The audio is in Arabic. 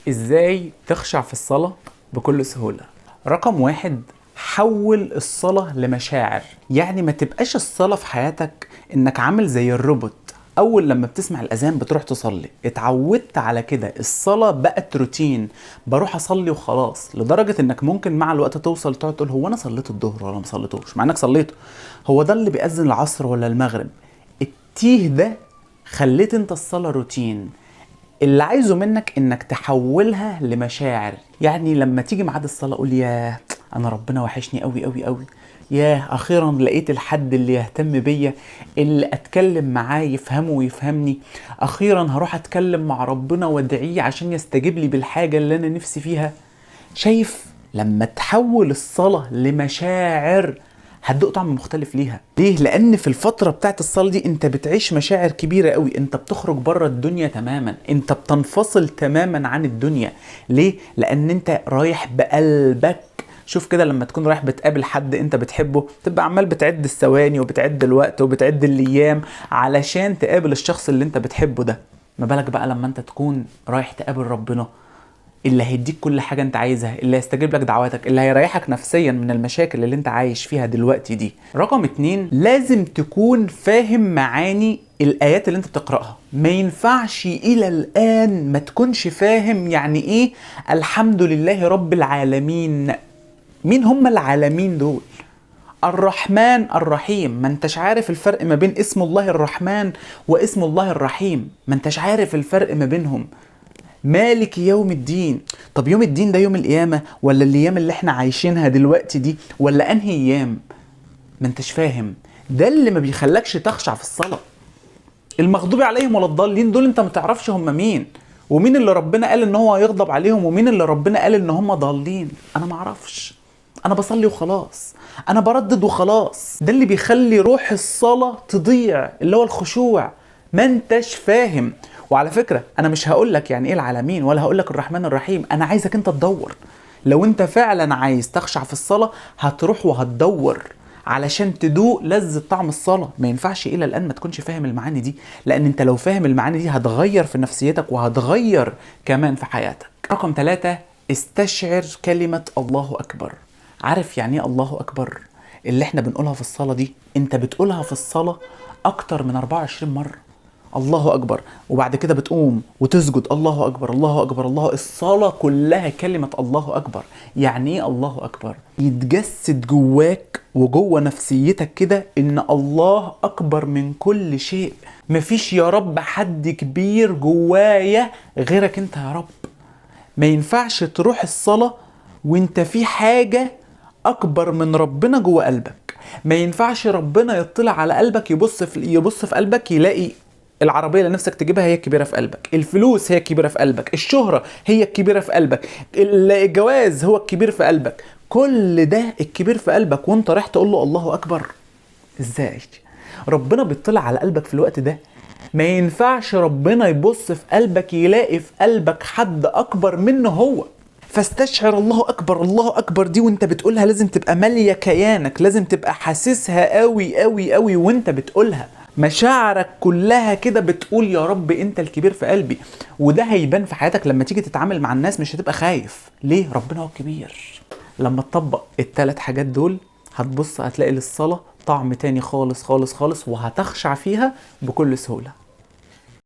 ازاي تخشع في الصلاة بكل سهولة؟ رقم واحد، حول الصلاة لمشاعر. يعني ما تبقاش الصلاة في حياتك انك عامل زي الروبوت، اول لما بتسمع الاذان بتروح تصلي. اتعودت على كده، الصلاة بقت روتين، بروح اصلي وخلاص، لدرجة انك ممكن مع الوقت توصل تقعد تقول هو انا صليت الظهر ولا ما صليتوش، مع انك صليته. هو ده اللي بيأذن العصر ولا المغرب؟ التيه ده خليت انت الصلاة روتين. اللي عايزه منك انك تحولها لمشاعر. يعني لما تيجي ميعاد الصلاه قول ياه انا ربنا وحشني قوي قوي قوي، ياه اخيرا لقيت الحد اللي يهتم بيا، اللي اتكلم معاه يفهمه ويفهمني، اخيرا هروح اتكلم مع ربنا وادعيه عشان يستجيب لي بالحاجه اللي انا نفسي فيها. شايف؟ لما تحول الصلاه لمشاعر هتدوق طعم مختلف ليها. ليه؟ لان في الفتره بتاعت الصلاه دي انت بتعيش مشاعر كبيره قوي، انت بتخرج بره الدنيا تماما، انت بتنفصل تماما عن الدنيا. ليه؟ لان انت رايح بقلبك. شوف كده لما تكون رايح بتقابل حد انت بتحبه، تبقى عمال بتعد الثواني وبتعد الوقت وبتعد الايام علشان تقابل الشخص اللي انت بتحبه ده. ما بالك بقى لما انت تكون رايح تقابل ربنا اللي هيديك كل حاجة انت عايزها، اللي هيستجيب لك دعواتك، اللي هيريحك نفسيا من المشاكل اللي انت عايش فيها دلوقتي دي. رقم 2، لازم تكون فاهم معاني الآيات اللي انت بتقرأها. ما ينفعش إلى الآن ما تكونش فاهم يعني ايه الحمد لله رب العالمين. مين هم العالمين دول؟ الرحمن الرحيم. ما انتش عارف الفرق ما بين اسم الله الرحمن واسم الله الرحيم، ما انتش عارف الفرق ما بينهم. مالك يوم الدين. طب يوم الدين ده يوم القيامة ولا الايام اللي احنا عايشينها دلوقتي دي، ولا انهي ايام؟ ما انتش فاهم. ده اللي ما بيخلكش تخشع في الصلاة. المغضوب عليهم ولا الضالين دول انت ما تعرفش هم مين، ومين اللي ربنا قال ان هو هيغضب عليهم، ومين اللي ربنا قال ان هم ضالين. انا ما اعرفش، انا بصلي وخلاص، انا بردد وخلاص. ده اللي بيخلي روح الصلاة تضيع، اللي هو الخشوع. ما انتش فاهم. وعلى فكرة انا مش هقولك يعني ايه العالمين ولا هقولك الرحمن الرحيم، انا عايزك انت تدور. لو انت فعلا عايز تخشع في الصلاة هتروح وهتدور علشان تدوق لذة طعم الصلاة. ما ينفعش إلى الآن ما تكونش فاهم المعاني دي، لأن أنت لو فاهم المعاني دي هتغير في نفسيتك وهتغير كمان في حياتك. رقم 3، استشعر كلمة الله أكبر. عارف يعني إيه الله أكبر؟ اللي احنا بنقولها في الصلاة دي أنت بتقولها في الصلاة أكتر من 24 مرة. الله أكبر، وبعد كده بتقوم وتسجد الله أكبر الله أكبر الله. الصلاة كلها كلمة الله أكبر. يعني إيه الله أكبر؟ يتجسد جواك وجوه نفسيتك كده إن الله أكبر من كل شيء. مفيش يا رب حد كبير جوايا غيرك أنت يا رب. ما ينفعش تروح الصلاة وانت في حاجة أكبر من ربنا جوه قلبك. ما ينفعش ربنا يطلع على قلبك، يبص في قلبك يلاقي العربية اللي نفسك تجيبها هي الكبيرة في قلبك، الفلوس هي الكبيرة في قلبك، الشهرة هي الكبيرة في قلبك، الجواز هو الكبير في قلبك. كل ده الكبير في قلبك وانت رايح تقول له الله أكبر. ازاي؟ ربنا بيطلع على قلبك في الوقت ده. ما ينفعش ربنا يبص في قلبك يلاقي في قلبك حد أكبر منه هو. فاستشعر الله أكبر الله أكبر دي وانت بتقولها لازم تبقى مالية كيانك، لازم تبقى حاسسها قوي قوي قوي وانت بتقولها. مشاعرك كلها كده بتقول يا رب انت الكبير في قلبي. وده هيبان في حياتك لما تيجي تتعامل مع الناس، مش هتبقى خايف. ليه؟ ربنا هو الكبير. لما تطبق ال3 حاجات دول هتبص هتلاقي للصلاة طعم تاني خالص خالص خالص، وهتخشع فيها بكل سهولة.